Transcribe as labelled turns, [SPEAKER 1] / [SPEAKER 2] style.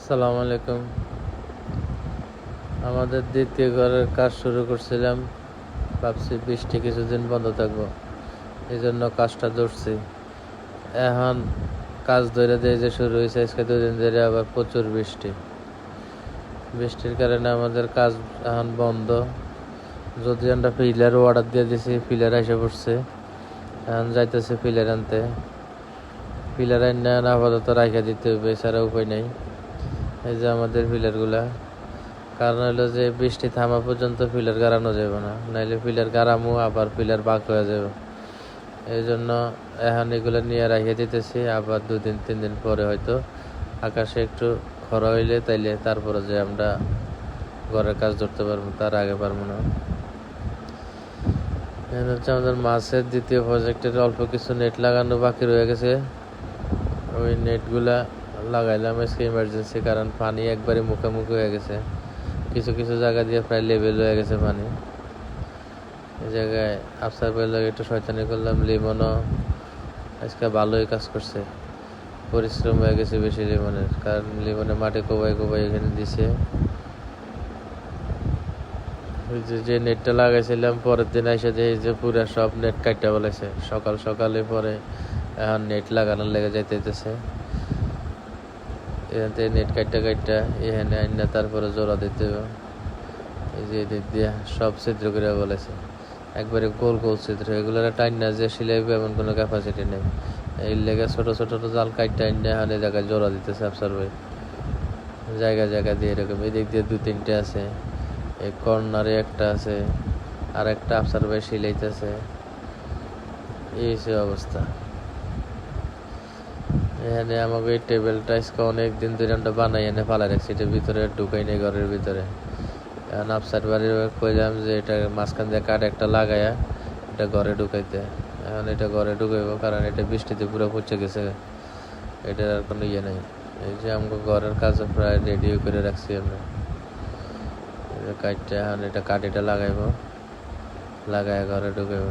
[SPEAKER 1] আসসালামু আলাইকুম। আমাদের দ্বিতীয় ঘরের কাজ শুরু করছিলাম, ভাবছি বৃষ্টি কিছুদিন বন্ধ থাকবো, এই জন্য কাজটা ধরছি। এখন কাজ ধরে দিয়ে যে শুরু হয়েছে, আজকে 2 দিন ধরে আবার প্রচুর বৃষ্টির কারণে আমাদের কাজ এখন বন্ধ। যদি আমরা পিলার অর্ডার দিয়ে দিয়েছি, পিলার এসে পড়ছে, এখন যাইতেছে পিলার আনতে। পিলার আইন আপাতত রাখা দিতে হবে, এছাড়া উপায় নেই। এই যে আমাদের পিলারগুলা, কারণ হলো যে বৃষ্টি থামা পর্যন্ত পিলার গাড়ানো যাবে না, নাইলে পিলার গাড়ামো আবার পিলার বাঁক হয়ে যাবে। এই জন্য এখন এগুলো নিয়ে রাখিয়ে দিতেছি। আবার 2-3 দিন পরে হয়তো আকাশে একটু খরা হইলে তাইলে তারপরে যে আমরা ঘরের কাজ ধরতে পারবো, তার আগে পারবো না। এখন হচ্ছে আমাদের মাছের দ্বিতীয় প্রজেক্টের অল্প কিছু নেট লাগানো বাকি রয়ে গেছে। ওই নেটগুলা লাগাইলাম আজকে ইমার্জেন্সি, কারণ পানি একবারে মুখোমুখি হয়ে গেছে। কিছু কিছু জায়গা দিয়ে প্রায় লেভেল হয়ে গেছে পানি। এই জায়গায় আফসার পেলে একটু শয়তানি করলাম। লিমনও আজকে ভালোই কাজ করছে, পরিশ্রম হয়ে গেছে বেশি লিমনের, কারণ লিমনে মাটি কোবাই এখানে দিছে। ওই যে নেটটা লাগাইছিলাম, পরের দিন এসে দেখি যে পুরা সব নেট কাটতে বলেছে। সকালে পরে এখন নেট লাগানোর লেগে যাইতেছে। এখান থেকে নেট কাটটা এখানে আইনা তারপরে জোড়া দিতে হবে। এই যে এদিক দিয়ে সব ছিদ্র করে বলেছে, একবারে গোল ছিদ্র। এগুলোর টাইনা যে সিলাইবে এমন কোনো ক্যাপাসিটি নেই। এই লেগে ছোট জাল কাটটা আইনা এখানে জায়গায় জোড়া দিতেছে আফসার ভাই, জায়গা দিয়ে এরকম। এদিক দিয়ে 2-3টে আছে, এই কর্নারে একটা আছে, আর একটা আফসার ভাই সিলাইতেছে। এই সে অবস্থা। এখানে আমাকে এই টেবিলটা আজকে অনেকদিন ধরে আমরা বানাই এনে ফালাই রাখছি, এটার ভিতরে ঢুকাই নেই ঘরের ভিতরে। এখন আফসার বাড়ির কইলাম যে এটা মাঝখান দিয়ে কাঠ একটা লাগাইয়া এটা ঘরে ঢুকাইতে। এখন এটা ঘরে ঢুকাইব, কারণ এটা বৃষ্টিতে পুরো পচে গেছে, এটার আর কোনো ইয়ে নেই। এই যে আমাকে ঘরের কাজ প্রায় রেডি করে রাখছি আমরা। কাঠটা এখন এটা লাগাইব, লাগাইয়া ঘরে ঢুকাইব।